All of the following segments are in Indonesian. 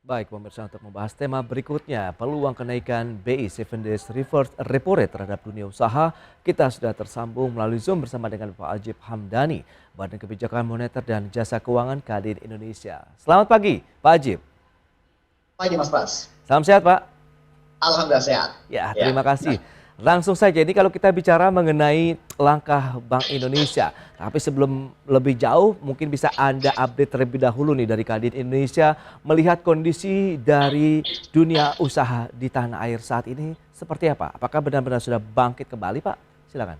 Baik, pemirsa, untuk membahas tema berikutnya, peluang kenaikan BI 7 Days Reverse Repo Rate terhadap dunia usaha, kita sudah tersambung melalui Zoom bersama dengan Pak Ajib Hamdani, Badan Kebijakan Moneter dan Jasa Keuangan Kadin Indonesia. Selamat pagi, Pak Ajib. Pagi Mas Pras. Salam sehat, Pak. Alhamdulillah sehat. Ya, Ya. terima kasih. Langsung saja, ini kalau kita bicara mengenai langkah Bank Indonesia. Tapi sebelum lebih jauh, mungkin bisa Anda update terlebih dahulu nih dari Kadin Indonesia, melihat kondisi dari dunia usaha di tanah air saat ini seperti apa? Apakah benar-benar sudah bangkit kembali, Pak? Silakan.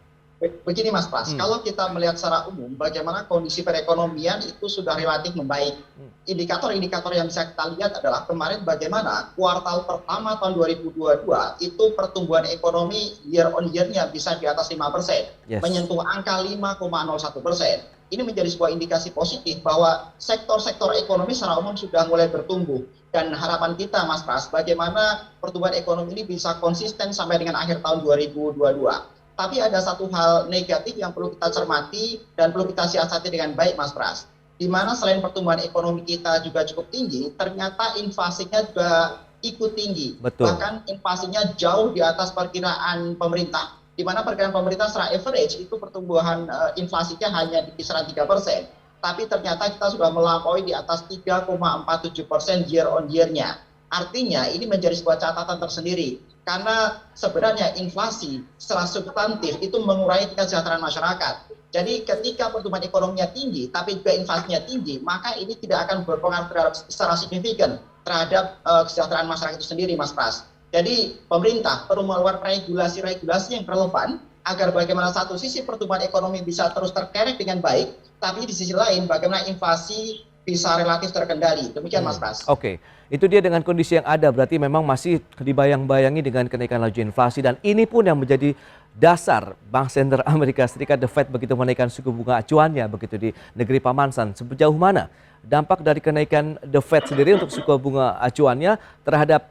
Begini Mas Pras, Hmm. kalau kita melihat secara umum bagaimana kondisi perekonomian itu sudah relatif membaik. Indikator-indikator yang bisa kita lihat adalah kemarin bagaimana kuartal pertama tahun 2022 itu pertumbuhan ekonomi year on year-nya bisa di atas 5%, Yes. menyentuh angka 5,01%. Ini menjadi sebuah indikasi positif bahwa sektor-sektor ekonomi secara umum sudah mulai bertumbuh. Dan harapan kita Mas Pras, bagaimana pertumbuhan ekonomi ini bisa konsisten sampai dengan akhir tahun 2022. Tapi ada satu hal negatif yang perlu kita cermati dan perlu kita siasati dengan baik Mas Pras. Di mana selain pertumbuhan ekonomi kita juga cukup tinggi, ternyata inflasinya juga ikut tinggi. Betul. Bahkan inflasinya jauh di atas perkiraan pemerintah. Di mana perkiraan pemerintah secara average itu pertumbuhan inflasinya hanya di kisaran 3%. Tapi ternyata kita sudah melampaui di atas 3,47% year on year-nya. Artinya ini menjadi sebuah catatan tersendiri. Karena sebenarnya inflasi secara substantif itu mengurangi tingkat kesejahteraan masyarakat. Jadi ketika pertumbuhan ekonominya tinggi, tapi juga inflasinya tinggi, maka ini tidak akan berpengaruh secara signifikan terhadap kesejahteraan masyarakat itu sendiri, Mas Pras. Jadi pemerintah perlu mengeluarkan regulasi-regulasi yang relevan agar bagaimana satu sisi pertumbuhan ekonomi bisa terus terkerek dengan baik, tapi di sisi lain bagaimana inflasi bisa relatif terkendali. Demikian Mas Pras. Oke, itu dia dengan kondisi yang ada, berarti memang masih dibayang-bayangi dengan kenaikan laju inflasi, dan ini pun yang menjadi dasar Bank Sentral Amerika Serikat The Fed begitu menaikkan suku bunga acuannya begitu di negeri pamansan. Sejauh mana dampak dari kenaikan The Fed sendiri untuk suku bunga acuannya terhadap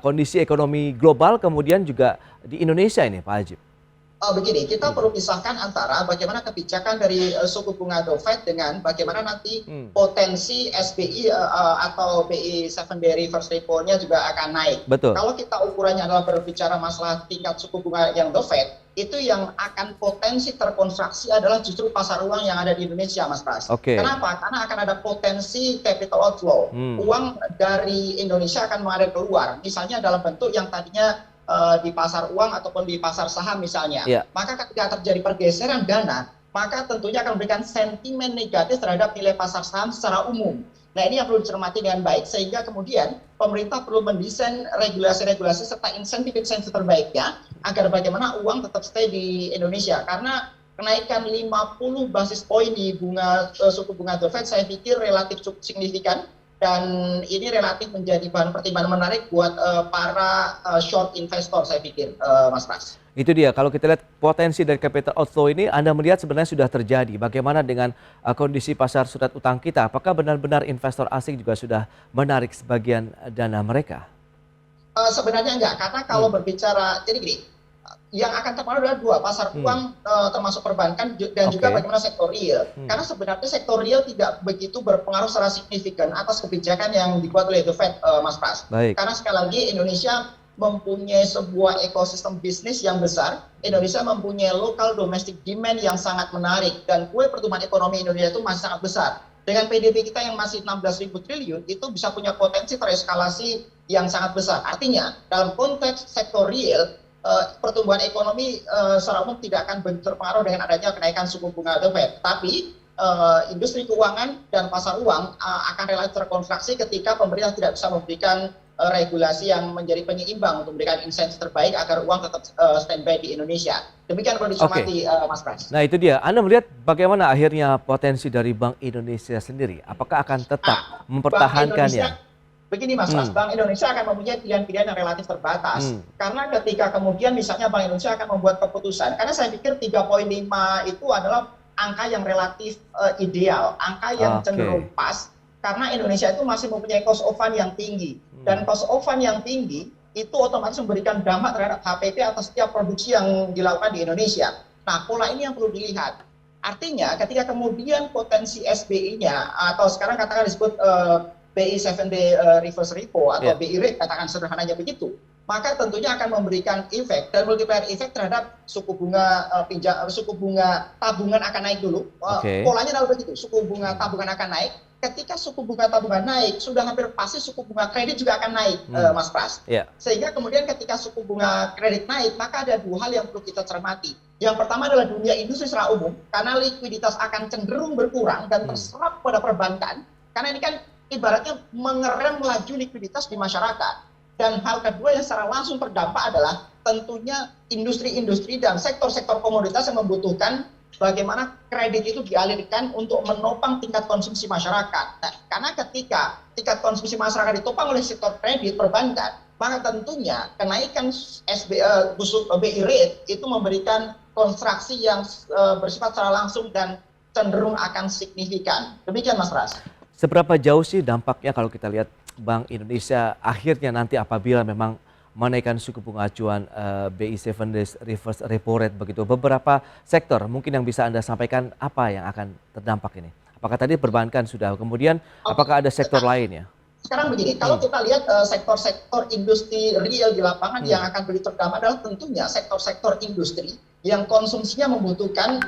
kondisi ekonomi global kemudian juga di Indonesia ini, Pak Ajib? Begini, kita perlu pisahkan antara bagaimana kebijakan dari suku bunga The Fed dengan bagaimana nanti potensi SBI atau BI 7 Day Reverse Repo-nya juga akan naik. Betul. Kalau kita ukurannya adalah berbicara masalah tingkat suku bunga yang The Fed, itu yang akan potensi terkonstruksi adalah justru pasar uang yang ada di Indonesia, Mas Pras. Oke. Kenapa? Karena akan ada potensi capital outflow. Uang dari Indonesia akan mengalir keluar, misalnya dalam bentuk yang tadinya di pasar uang ataupun di pasar saham misalnya. Maka ketika terjadi pergeseran dana, maka tentunya akan memberikan sentimen negatif terhadap nilai pasar saham secara umum. Nah, ini yang perlu dicermati dengan baik, sehingga kemudian pemerintah perlu mendesain regulasi-regulasi serta insentif-insentif terbaiknya agar bagaimana uang tetap stay di Indonesia. Karena kenaikan 50 basis poin di suku bunga The Fed saya pikir relatif cukup signifikan. Dan ini relatif menjadi bahan pertimbangan menarik buat para short investor, saya pikir, Mas Pras. Itu dia, kalau kita lihat potensi dari capital outflow ini, Anda melihat sebenarnya sudah terjadi. Bagaimana dengan kondisi pasar surat utang kita? Apakah benar-benar investor asing juga sudah menarik sebagian dana mereka? Sebenarnya enggak, karena kalau berbicara, jadi gini, yang akan terpengaruh adalah dua, pasar uang termasuk perbankan dan juga bagaimana sektor real. Karena sebenarnya sektor real tidak begitu berpengaruh secara signifikan atas kebijakan yang dibuat oleh The Fed, Mas Pras. Karena sekali lagi Indonesia mempunyai sebuah ekosistem bisnis yang besar. Indonesia mempunyai local domestic demand yang sangat menarik, dan kue pertumbuhan ekonomi Indonesia itu masih sangat besar. Dengan PDB kita yang masih 16.000 triliun, itu bisa punya potensi tereskalasi yang sangat besar. Artinya, dalam konteks sektor real, pertumbuhan ekonomi secara umum tidak akan terpengaruh dengan adanya kenaikan suku bunga The Fed. Tapi industri keuangan dan pasar uang akan relatif terkonstruksi ketika pemerintah tidak bisa memberikan regulasi yang menjadi penyeimbang untuk memberikan insentif terbaik agar uang tetap standby di Indonesia. Demikian perlu dicermati, Mas Pras. Nah, itu dia. Anda melihat bagaimana akhirnya potensi dari Bank Indonesia sendiri? Apakah akan tetap mempertahankannya? Begini Mas Pras, Bank Indonesia akan mempunyai pilihan-pilihan yang relatif terbatas. Karena ketika kemudian misalnya Bank Indonesia akan membuat keputusan, karena saya pikir 3,5 itu adalah angka yang relatif ideal, angka yang cenderung pas, karena Indonesia itu masih mempunyai cost of fund yang tinggi. Dan cost of fund yang tinggi itu otomatis memberikan dampak terhadap HPP atau setiap produksi yang dilakukan di Indonesia. Nah, pola ini yang perlu dilihat. Artinya ketika kemudian potensi SBI-nya atau sekarang katakan disebut BI 7-day reverse repo atau BI rate, katakan sederhananya begitu, maka tentunya akan memberikan efek dan multiplier efek terhadap suku bunga suku bunga tabungan akan naik dulu. Polanya adalah begitu, suku bunga tabungan akan naik. Ketika suku bunga tabungan naik, sudah hampir pasti suku bunga kredit juga akan naik, Mas Pras. Sehingga kemudian ketika suku bunga kredit naik, maka ada dua hal yang perlu kita cermati. Yang pertama adalah dunia industri secara umum, karena likuiditas akan cenderung berkurang dan terserap pada perbankan, karena ini kan ibaratnya mengerem laju likuiditas di masyarakat. Dan hal kedua yang secara langsung terdampak adalah tentunya industri-industri dan sektor-sektor komoditas yang membutuhkan bagaimana kredit itu dialirkan untuk menopang tingkat konsumsi masyarakat. Nah, karena ketika tingkat konsumsi masyarakat ditopang oleh sektor kredit perbankan, maka tentunya kenaikan BI rate itu memberikan konstruksi yang bersifat secara langsung dan cenderung akan signifikan. Demikian Mas Pras. Seberapa jauh sih dampaknya kalau kita lihat Bank Indonesia akhirnya nanti apabila memang menaikkan suku bunga acuan BI 7 days reverse repo rate begitu, beberapa sektor mungkin yang bisa Anda sampaikan apa yang akan terdampak ini? Apakah tadi perbankan sudah, kemudian apakah ada sektor lain ya? Sekarang begini, kalau kita lihat sektor-sektor industri real di lapangan yang akan lebih terdampak adalah tentunya sektor-sektor industri yang konsumsinya membutuhkan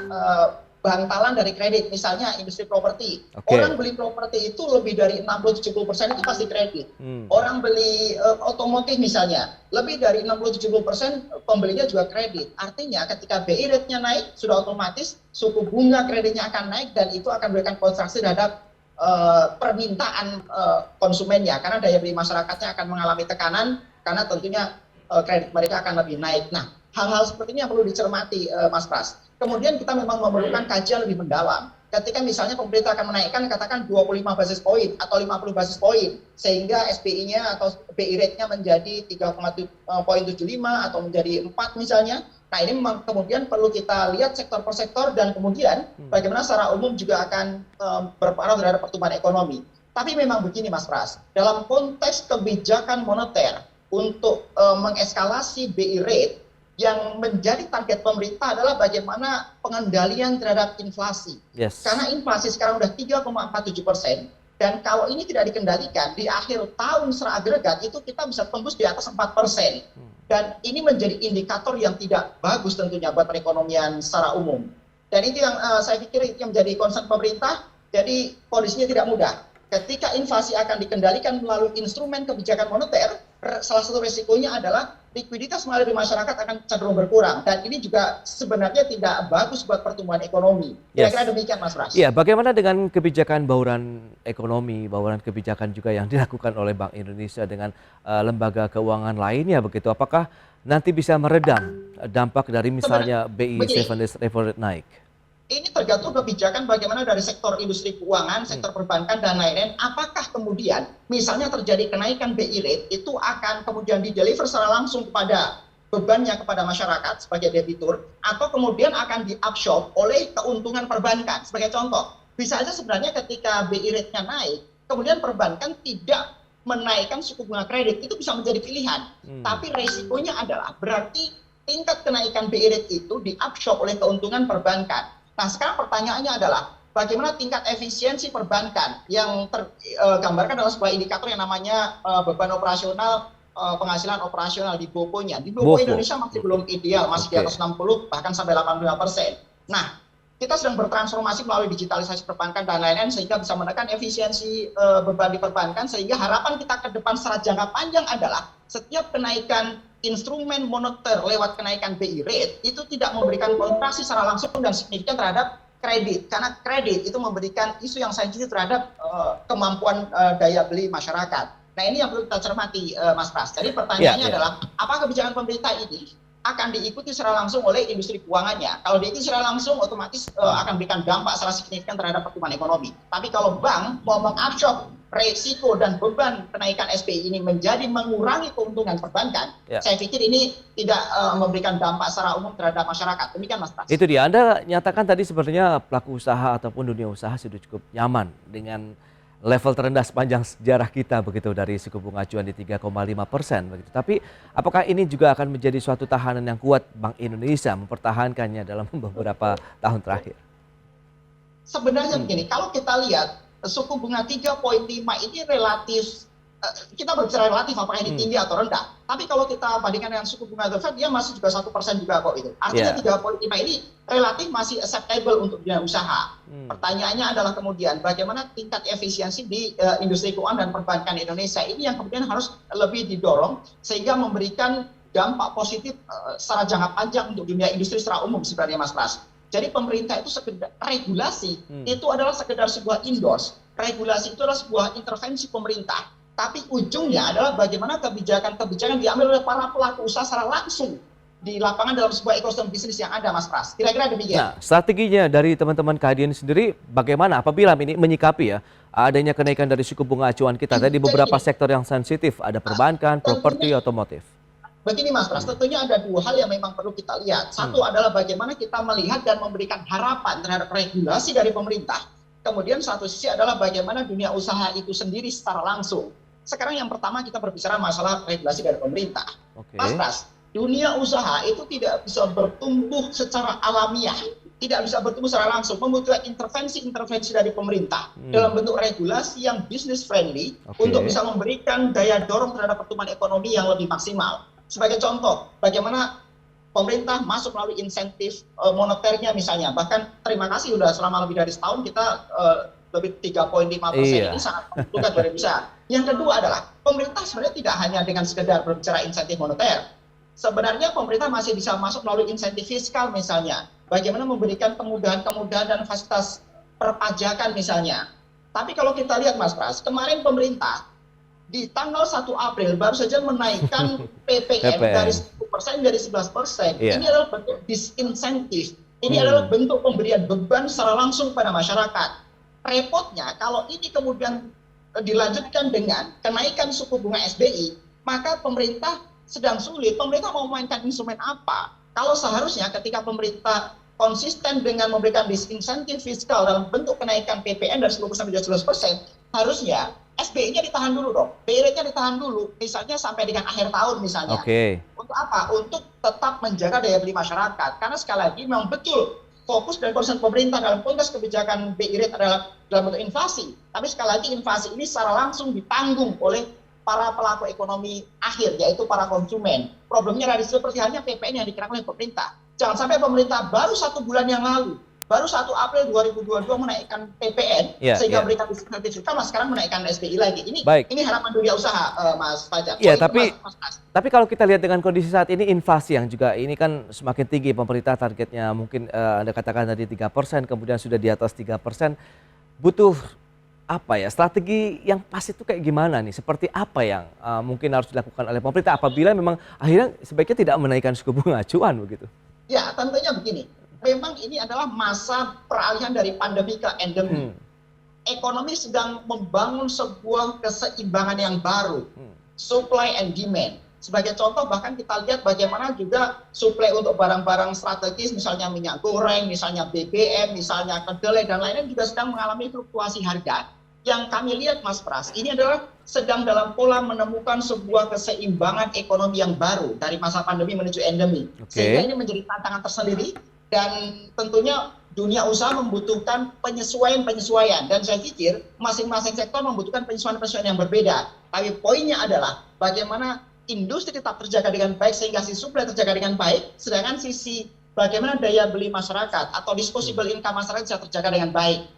bantalan dari kredit, misalnya industri properti. Orang beli properti itu lebih dari 60-70% itu pasti kredit. Orang beli otomotif misalnya, lebih dari 60-70% pembelinya juga kredit. Artinya ketika BI rate-nya naik, sudah otomatis suku bunga kreditnya akan naik dan itu akan memberikan konstruksi terhadap permintaan konsumennya, karena daya beli masyarakatnya akan mengalami tekanan karena tentunya kredit mereka akan lebih naik. Nah, hal-hal seperti ini yang perlu dicermati, Mas Pras. Kemudian kita memang memerlukan kajian lebih mendalam. Ketika misalnya pemerintah akan menaikkan katakan 25 basis poin atau 50 basis poin, sehingga SBI-nya atau BI rate-nya menjadi 3,75 atau menjadi 4 misalnya. Nah, ini memang kemudian perlu kita lihat sektor per sektor dan kemudian bagaimana secara umum juga akan berpengaruh terhadap pertumbuhan ekonomi. Tapi memang begini Mas Pras, dalam konteks kebijakan moneter untuk mengeskalasi BI rate, yang menjadi target pemerintah adalah bagaimana pengendalian terhadap inflasi. Karena inflasi sekarang sudah 3,47%, dan kalau ini tidak dikendalikan, di akhir tahun secara agregat itu kita bisa tembus di atas 4%. Dan ini menjadi indikator yang tidak bagus tentunya buat perekonomian secara umum. Dan itu yang saya pikir itu yang menjadi concern pemerintah, jadi kondisinya tidak mudah. Ketika inflasi akan dikendalikan melalui instrumen kebijakan moneter, salah satu resikonya adalah likuiditas mengalir di masyarakat akan cenderung berkurang, dan ini juga sebenarnya tidak bagus buat pertumbuhan ekonomi. Kira-kira demikian Mas Pras. Iya, bagaimana dengan kebijakan bauran ekonomi, bauran kebijakan juga yang dilakukan oleh Bank Indonesia dengan lembaga keuangan lainnya begitu? Apakah nanti bisa meredam dampak dari misalnya BI 7 days repo rate naik? Ini tergantung kebijakan bagaimana dari sektor industri keuangan, sektor perbankan, dan lain-lain. Apakah kemudian misalnya terjadi kenaikan BI rate, itu akan kemudian dideliver secara langsung kepada bebannya kepada masyarakat sebagai debitur, atau kemudian akan diabsorb oleh keuntungan perbankan. Sebagai contoh, bisa aja sebenarnya ketika BI rate-nya naik, kemudian perbankan tidak menaikkan suku bunga kredit, itu bisa menjadi pilihan. Tapi resikonya adalah berarti tingkat kenaikan BI rate itu diabsorb oleh keuntungan perbankan. Nah, sekarang pertanyaannya adalah bagaimana tingkat efisiensi perbankan yang tergambarkan dalam sebuah indikator yang namanya beban operasional, penghasilan operasional di BOPO-nya. Di BOPO Indonesia masih belum ideal, masih di atas 60 bahkan sampai 85%. Nah, kita sedang bertransformasi melalui digitalisasi perbankan dan lain-lain sehingga bisa menekan efisiensi beban di perbankan, sehingga harapan kita ke depan secara jangka panjang adalah setiap kenaikan instrumen moneter lewat kenaikan BI rate itu tidak memberikan kontraksi secara langsung dan signifikan terhadap kredit, karena kredit itu memberikan isu yang sensitif terhadap kemampuan daya beli masyarakat. Nah, ini yang perlu kita cermati, Mas Pras. Jadi pertanyaannya adalah apakah kebijakan pemerintah ini akan diikuti secara langsung oleh industri keuangannya? Kalau diikuti secara langsung, otomatis akan memberikan dampak secara signifikan terhadap pertumbuhan ekonomi. Tapi kalau bank mau mengabsorb resiko dan beban kenaikan SBI ini menjadi mengurangi keuntungan perbankan, saya pikir ini tidak memberikan dampak secara umum terhadap masyarakat. Demikian Mas Pras. Itu dia, Anda nyatakan tadi sebenarnya pelaku usaha ataupun dunia usaha sudah cukup nyaman dengan level terendah sepanjang sejarah kita begitu, dari suku bunga acuan di 3,5% begitu. Tapi apakah ini juga akan menjadi suatu tahanan yang kuat Bank Indonesia mempertahankannya dalam beberapa tahun terakhir? Sebenarnya begini, kalau kita lihat suku bunga 3,5 ini relatif, kita berbicara relatif apakah ini tinggi atau rendah. Tapi kalau kita bandingkan dengan suku bunga The Fed, dia masih juga 1% juga kok itu. Artinya 3,5 ini relatif masih acceptable untuk dunia usaha. Pertanyaannya adalah kemudian bagaimana tingkat efisiensi di industri keuangan dan perbankan Indonesia ini yang kemudian harus lebih didorong sehingga memberikan dampak positif secara jangka panjang untuk dunia industri secara umum sebenarnya Mas Pras. Jadi pemerintah itu sekedar regulasi, itu adalah sekedar sebuah endorse. Regulasi itu adalah sebuah intervensi pemerintah. Tapi ujungnya adalah bagaimana kebijakan-kebijakan diambil oleh para pelaku usaha secara langsung di lapangan dalam sebuah ekosistem bisnis yang ada, Mas Pras. Kira-kira demikian. Nah, strateginya dari teman-teman KHDN sendiri bagaimana apabila ini menyikapi ya adanya kenaikan dari suku bunga acuan kita tadi beberapa sektor yang sensitif, ada perbankan, properti, otomotif. Begini Mas Pras, tentunya ada dua hal yang memang perlu kita lihat. Satu adalah bagaimana kita melihat dan memberikan harapan terhadap regulasi dari pemerintah. Kemudian satu sisi adalah bagaimana dunia usaha itu sendiri secara langsung. Sekarang yang pertama kita berbicara masalah regulasi dari pemerintah. Mas Pras, dunia usaha itu tidak bisa bertumbuh secara alamiah, tidak bisa bertumbuh secara langsung, membutuhkan intervensi dari pemerintah dalam bentuk regulasi yang business friendly untuk bisa memberikan daya dorong terhadap pertumbuhan ekonomi yang lebih maksimal. Sebagai contoh, bagaimana pemerintah masuk melalui insentif moneternya misalnya. Bahkan terima kasih sudah selama lebih dari setahun kita lebih 3,5% ini sangat menguntungkan luar biasa. Yang kedua adalah pemerintah sebenarnya tidak hanya dengan sekedar berbicara insentif moneter. Sebenarnya pemerintah masih bisa masuk melalui insentif fiskal misalnya. Bagaimana memberikan kemudahan-kemudahan dan fasilitas perpajakan misalnya. Tapi kalau kita lihat Mas Pras, kemarin pemerintah di tanggal 1 April baru saja menaikkan PPN dari 10% dari 11%. Ini adalah bentuk disinsentif. Ini adalah bentuk pemberian beban secara langsung pada masyarakat. Repotnya kalau ini kemudian dilanjutkan dengan kenaikan suku bunga SBI, maka pemerintah sedang sulit. Pemerintah mau memainkan instrumen apa? Kalau seharusnya ketika pemerintah konsisten dengan memberikan disinsentif fiskal dalam bentuk kenaikan PPN dari 10% menjadi 11%, harusnya SBI-nya ditahan dulu dong, BI rate-nya ditahan dulu, misalnya sampai dengan akhir tahun misalnya. Untuk apa? Untuk tetap menjaga daya beli masyarakat. Karena sekali lagi memang betul fokus dan concern pemerintah dalam konteks kebijakan BI rate adalah dalam bentuk inflasi. Tapi sekali lagi inflasi ini secara langsung ditanggung oleh para pelaku ekonomi akhir, yaitu para konsumen. Problemnya dari seperti halnya PPN yang dikenakan oleh pemerintah. Jangan sampai pemerintah baru 1 bulan yang lalu, baru 1 April 2022 menaikkan PPN sehingga memberikan disinsentif fiskal, sekarang menaikkan SBI lagi. Ini harapan dunia usaha, Mas Fajar. Iya, tapi kalau kita lihat dengan kondisi saat ini inflasi yang juga ini kan semakin tinggi, pemerintah targetnya mungkin Anda katakan tadi 3%, kemudian sudah di atas 3%. Butuh apa ya, strategi yang pas itu kayak gimana nih? Seperti apa yang mungkin harus dilakukan oleh pemerintah apabila memang akhirnya sebaiknya tidak menaikkan suku bunga acuan begitu? Ya, tentunya begini. Memang ini adalah masa peralihan dari pandemi ke endemi. Ekonomi sedang membangun sebuah keseimbangan yang baru, supply and demand. Sebagai contoh bahkan kita lihat bagaimana juga suplai untuk barang-barang strategis, misalnya minyak goreng, misalnya BBM, misalnya kedelai dan lainnya juga sedang mengalami fluktuasi harga. Yang kami lihat Mas Pras, ini adalah sedang dalam pola menemukan sebuah keseimbangan ekonomi yang baru dari masa pandemi menuju endemi. Sehingga ini menjadi tantangan tersendiri. Dan tentunya dunia usaha membutuhkan penyesuaian dan saya pikir masing-masing sektor membutuhkan penyesuaian yang berbeda. Tapi poinnya adalah bagaimana industri tetap terjaga dengan baik sehingga sisi supply terjaga dengan baik, sedangkan sisi bagaimana daya beli masyarakat atau disposable income masyarakat bisa terjaga dengan baik.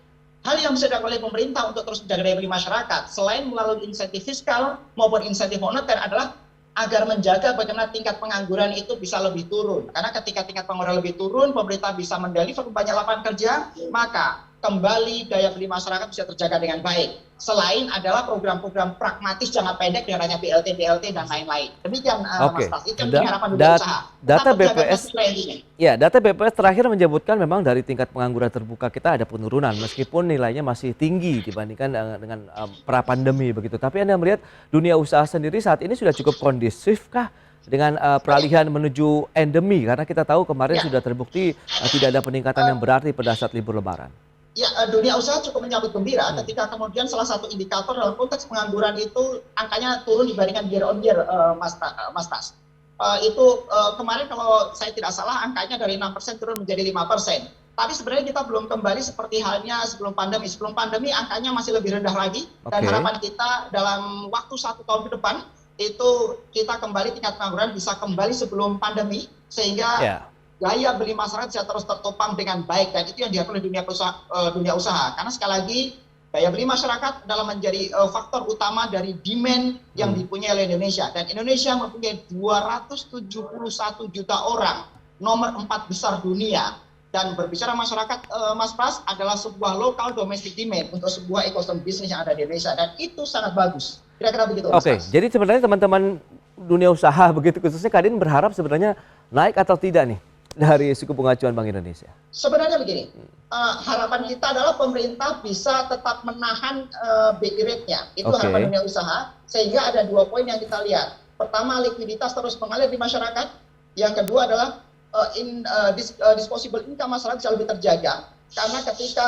Hal yang bisa dilakukan oleh pemerintah untuk terus menjaga daya beli masyarakat selain melalui insentif fiskal maupun insentif moneter adalah agar menjaga bagaimana tingkat pengangguran itu bisa lebih turun. Karena ketika tingkat pengangguran lebih turun, pemerintah bisa mendeliver banyak lapangan kerja, maka kembali daya beli masyarakat bisa terjaga dengan baik. Selain adalah program-program pragmatis jangka pendek dengan adanya BLT dan lain-lain. Demikian Mas Tas, itu yang harapan dunia usaha. Data BPS terakhir menyebutkan memang dari tingkat pengangguran terbuka kita ada penurunan meskipun nilainya masih tinggi dibandingkan dengan pra pandemi begitu. Tapi Anda melihat dunia usaha sendiri saat ini sudah cukup kondusif kah dengan peralihan menuju endemi, karena kita tahu kemarin sudah terbukti tidak ada peningkatan yang berarti pada saat libur Lebaran. Ya, dunia usaha cukup menyambut gembira ketika kemudian salah satu indikator dalam konteks pengangguran itu angkanya turun dibandingkan year on year, Mas Tas. Itu kemarin kalau saya tidak salah angkanya dari 6% turun menjadi 5%. Tapi sebenarnya kita belum kembali seperti halnya sebelum pandemi. Sebelum pandemi angkanya masih lebih rendah lagi. Dan Oke. harapan kita dalam waktu 1 tahun ke depan, itu kita kembali tingkat pengangguran bisa kembali sebelum pandemi. Sehingga Ya. daya beli masyarakat bisa terus tertopang dengan baik. Dan itu yang diharapkan oleh dunia usaha. Karena sekali lagi, daya beli masyarakat adalah menjadi faktor utama dari demand yang dipunyai oleh Indonesia. Dan Indonesia mempunyai 271 juta orang, nomor 4 besar dunia. Dan berbicara masyarakat, Mas Pras, adalah sebuah local domestic demand untuk sebuah ekosistem bisnis yang ada di Indonesia. Dan itu sangat bagus. Kira-kira begitu, Mas Oke, Pras. jadi sebenarnya teman-teman dunia usaha begitu khususnya Kadin berharap sebenarnya naik atau tidak nih dari suku bunga acuan Bank Indonesia? Sebenarnya begini, harapan kita adalah pemerintah bisa tetap menahan BI rate-nya. Itu Oke. harapan dunia usaha, sehingga ada 2 poin yang kita lihat. Pertama, likuiditas terus mengalir di masyarakat. Yang kedua adalah disposable income masyarakat bisa lebih terjaga. Karena ketika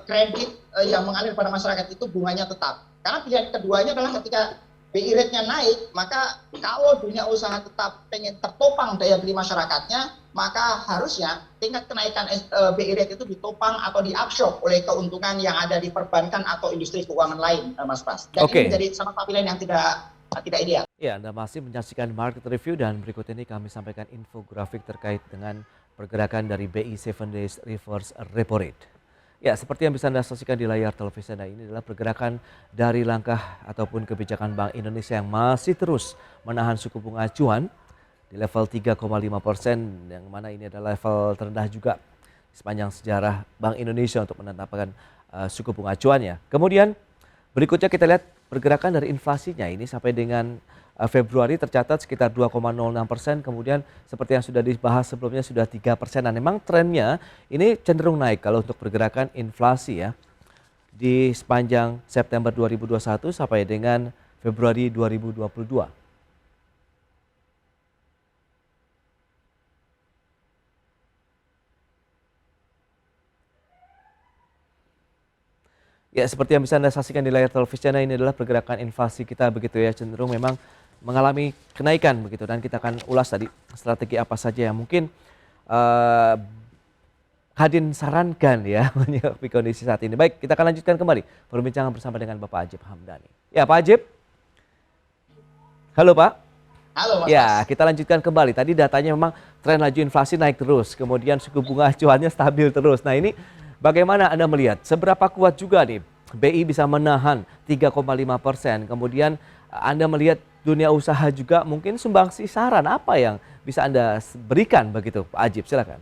kredit yang mengalir pada masyarakat itu bunganya tetap. Karena pilihan keduanya adalah ketika BI rate-nya naik, maka kalau dunia usaha tetap pengen tertopang daya beli masyarakatnya, maka harusnya tingkat kenaikan BI rate itu ditopang atau diabsorb oleh keuntungan yang ada di perbankan atau industri keuangan lain, Mas Pras. Dan Oke. ini menjadi salah satu pilihan yang tidak ideal. Ya, Anda masih menyaksikan market review dan berikut ini kami sampaikan infografik terkait dengan pergerakan dari BI 7 Days Reverse Repo Rate. Ya, seperti yang bisa Anda saksikan di layar televisi Anda, ini adalah pergerakan dari langkah ataupun kebijakan Bank Indonesia yang masih terus menahan suku bunga acuan di level 3,5%, yang mana ini adalah level terendah juga sepanjang sejarah Bank Indonesia untuk menetapkan suku bunga acuannya. Kemudian berikutnya kita lihat pergerakan dari inflasinya, ini sampai dengan Februari tercatat sekitar 2,06%, kemudian seperti yang sudah dibahas sebelumnya sudah 3%. Dan memang trennya ini cenderung naik kalau untuk pergerakan inflasi ya di sepanjang September 2021 sampai dengan Februari 2022. Ya, seperti yang bisa Anda saksikan di layar televisi Anda, ini adalah pergerakan inflasi kita begitu ya, cenderung memang mengalami kenaikan begitu, dan kita akan ulas tadi strategi apa saja yang mungkin Kadin sarankan ya menyikapi kondisi saat ini. Baik, kita akan lanjutkan kembali perbincangan bersama dengan Bapak Ajib Hamdani. Ya, Pak Ajib. Halo, Pak. Halo, Mas Ya, Pras. kita lanjutkan kembali. Tadi datanya memang tren laju inflasi naik terus, kemudian suku bunga acuannya stabil terus. Nah, ini bagaimana Anda melihat? Seberapa kuat juga nih BI bisa menahan 3,5%? Kemudian Anda melihat dunia usaha juga mungkin sumbangsi saran apa yang bisa Anda berikan begitu, Pak Ajib? Silakan.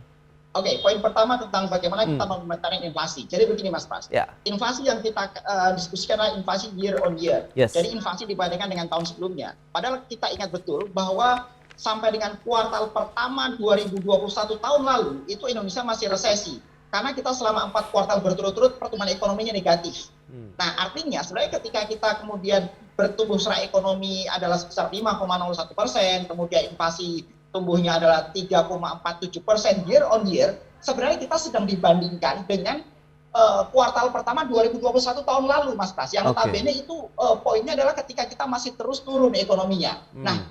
Oke, poin pertama tentang bagaimana kita mengomentari inflasi. Jadi begini, Mas Pras. Ya. Inflasi yang kita diskusikan adalah inflasi year on year. Yes. Jadi inflasi dibandingkan dengan tahun sebelumnya. Padahal kita ingat betul bahwa sampai dengan kuartal pertama 2021 tahun lalu itu Indonesia masih resesi. Karena kita selama 4 kuartal berturut-turut pertumbuhan ekonominya negatif. Nah, artinya sebenarnya ketika kita kemudian bertumbuh secara ekonomi adalah sebesar 5,01%, kemudian inflasi tumbuhnya adalah 3,47% year on year, sebenarnya kita sedang dibandingkan dengan kuartal pertama 2021 tahun lalu, Mas Pras. Yang notabene itu poinnya adalah ketika kita masih terus turun ekonominya. Nah,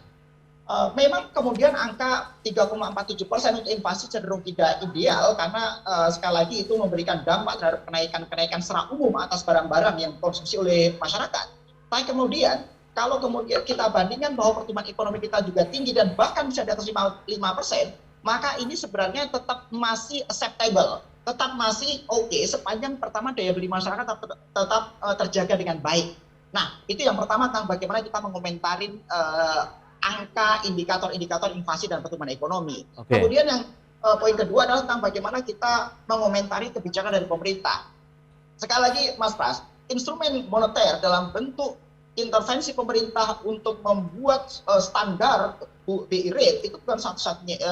memang kemudian angka 3,47% untuk inflasi cenderung tidak ideal karena sekali lagi itu memberikan dampak terhadap kenaikan secara umum atas barang-barang yang dikonsumsi oleh masyarakat. Tapi kemudian kalau kemudian kita bandingkan bahwa pertumbuhan ekonomi kita juga tinggi dan bahkan bisa di atas 5%, maka ini sebenarnya tetap masih acceptable, tetap masih oke sepanjang pertama daya beli masyarakat tetap terjaga dengan baik. Nah, itu yang pertama tentang bagaimana kita mengomentarin angka indikator-indikator inflasi dan pertumbuhan ekonomi. Kemudian yang poin kedua adalah tentang bagaimana kita mengomentari kebijakan dari pemerintah. Sekali lagi, Mas Pras, instrumen moneter dalam bentuk intervensi pemerintah untuk membuat standar BI rate itu bukan satu-satunya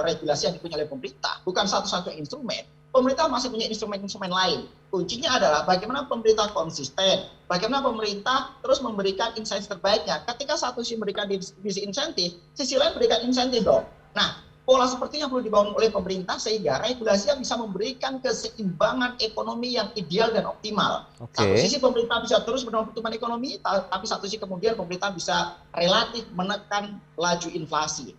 regulasi yang dipunyai oleh pemerintah, bukan satu-satunya instrumen. Pemerintah masih punya instrumen-instrumen lain. Kuncinya adalah bagaimana pemerintah konsisten, bagaimana pemerintah terus memberikan insentif terbaiknya. Ketika satu sisi memberikan sisi insentif, sisi lain memberikan insentif dong. Nah, pola seperti yang perlu dibangun oleh pemerintah sehingga regulasi yang bisa memberikan keseimbangan ekonomi yang ideal dan optimal. Satu sisi pemerintah bisa terus mendorong pertumbuhan ekonomi, tapi satu sisi kemudian pemerintah bisa relatif menekan laju inflasi.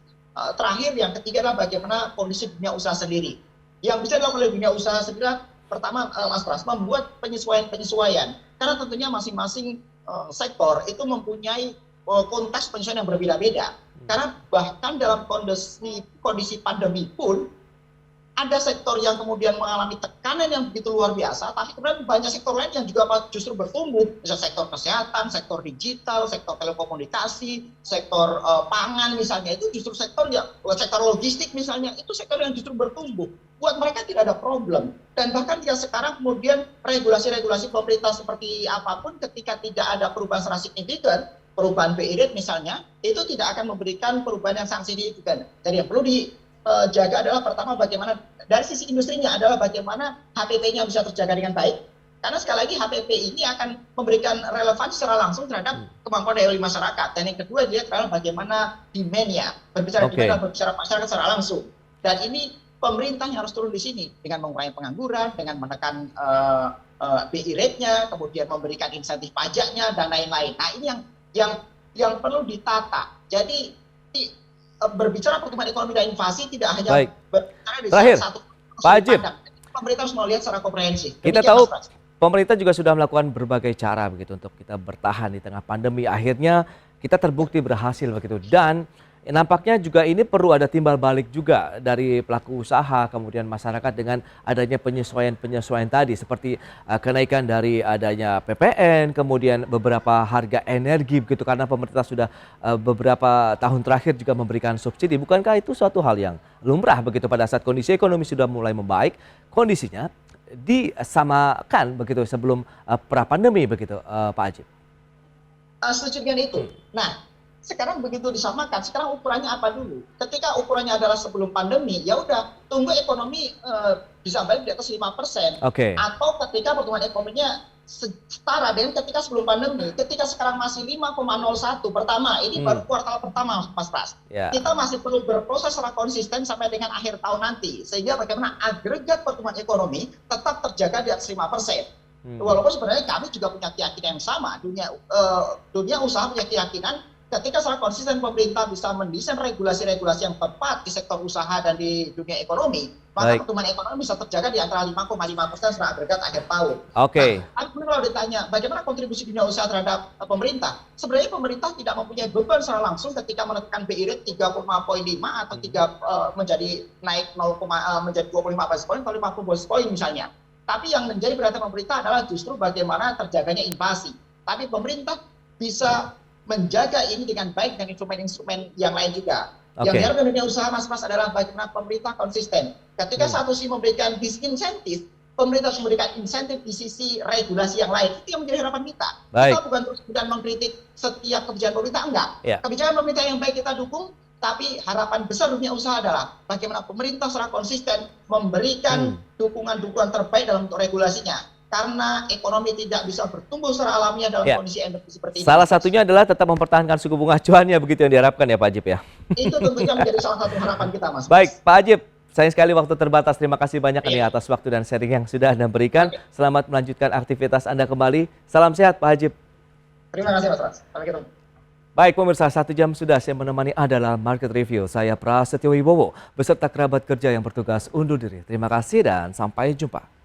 Terakhir yang ketiga adalah bagaimana kondisi dunia usaha sendiri. Yang bisa dilakukan oleh dunia usaha segera pertama, Mas Pras, membuat penyesuaian-penyesuaian. Karena tentunya masing-masing sektor itu mempunyai konteks penyesuaian yang berbeda-beda. Karena bahkan dalam kondisi pandemi pun ada sektor yang kemudian mengalami tekanan yang begitu luar biasa, tapi kemudian banyak sektor lain yang juga justru bertumbuh. Misalnya sektor kesehatan, sektor digital, sektor telekomunikasi, sektor pangan misalnya, itu justru sektor logistik misalnya, itu sektor yang justru bertumbuh. Buat mereka tidak ada problem. Dan bahkan jika sekarang kemudian regulasi-regulasi pemerintah seperti apapun, ketika tidak ada perubahan secara signifikan, perubahan BI rate misalnya, itu tidak akan memberikan perubahan yang sangat signifikan. Jadi yang perlu dijaga adalah pertama bagaimana dari sisi industrinya adalah bagaimana HPP-nya bisa terjaga dengan baik. Karena sekali lagi HPP ini akan memberikan relevansi secara langsung terhadap kemampuan daya beli masyarakat. Dan yang kedua dia adalah bagaimana demand-nya, berbicara demand, berbicara masyarakat secara langsung. Dan ini pemerintah yang harus turun di sini dengan mengurangi pengangguran, dengan menekan BI rate-nya, kemudian memberikan insentif pajaknya dan lain-lain. Nah ini yang perlu ditata. Jadi berbicara pertumbuhan ekonomi dan inflasi tidak hanya berbicara di satu Pak Ajib, pemerintah harus melihat secara komprehensif. Kita tahu pemerintah juga sudah melakukan berbagai cara begitu untuk kita bertahan di tengah pandemi. Akhirnya kita terbukti berhasil begitu, dan nampaknya juga ini perlu ada timbal balik juga dari pelaku usaha, kemudian masyarakat dengan adanya penyesuaian-penyesuaian tadi, seperti kenaikan dari adanya PPN, kemudian beberapa harga energi begitu, karena pemerintah sudah beberapa tahun terakhir juga memberikan subsidi. Bukankah itu suatu hal yang lumrah begitu pada saat kondisi ekonomi sudah mulai membaik, kondisinya disamakan begitu sebelum pra-pandemi begitu, Pak Ajib? Setuju dengan itu. Nah, sekarang begitu disamakan, sekarang ukurannya apa dulu? Ketika ukurannya adalah sebelum pandemi, ya udah tunggu ekonomi bisa balik di atas 5%. Atau ketika pertumbuhan ekonominya setara dengan ketika sebelum pandemi. Ketika sekarang masih 5,01 pertama, ini baru kuartal pertama, Mas Pras. Kita masih perlu berproses secara konsisten sampai dengan akhir tahun nanti, sehingga bagaimana agregat pertumbuhan ekonomi tetap terjaga di atas 5%. Walaupun sebenarnya kami juga punya keyakinan yang sama, dunia usaha punya keyakinan ketika secara konsisten pemerintah bisa mendesain regulasi-regulasi yang tepat di sektor usaha dan di dunia ekonomi, maka pertumbuhan ekonomi bisa terjaga di antara 5,5% secara agregat akhir tahun. Nah, kalau ditanya bagaimana kontribusi dunia usaha terhadap pemerintah, sebenarnya pemerintah tidak mempunyai beban secara langsung ketika menekan BI rate 3,5 atau menjadi naik menjadi 25 basis point atau 50 basis point misalnya. Tapi yang menjadi perhatian pemerintah adalah justru bagaimana terjaganya inflasi. Tapi pemerintah bisa menjaga ini dengan baik dan instrumen-instrumen yang lain juga. Yang diharapkan dunia usaha, Mas adalah bagaimana pemerintah konsisten. Ketika satu sisi memberikan disinsentif, pemerintah harus memberikan insentif di sisi regulasi yang lain. Itu yang menjadi harapan kita. Kita bukan terus kemudian mengkritik setiap kebijakan pemerintah, enggak. Kebijakan pemerintah yang baik kita dukung, tapi harapan besar dunia usaha adalah bagaimana pemerintah secara konsisten memberikan dukungan-dukungan terbaik dalam bentuk regulasinya. Karena ekonomi tidak bisa bertumbuh secara alamiah dalam kondisi endemi seperti ini. Salah satunya adalah tetap mempertahankan suku bunga acuannya, begitu yang diharapkan ya Pak Ajib ya? Itu tentunya menjadi salah satu harapan kita, Mas. Baik, Pak Ajib, sayang sekali waktu terbatas. Terima kasih banyak nih atas waktu dan sharing yang sudah Anda berikan. Selamat melanjutkan aktivitas Anda kembali. Salam sehat Pak Ajib. Terima kasih Mas Ras. Sampai ketemu. Baik pemirsa, 1 jam sudah saya menemani adalah Market Review. Saya Prasetyo Wibowo beserta kerabat kerja yang bertugas undur diri. Terima kasih dan sampai jumpa.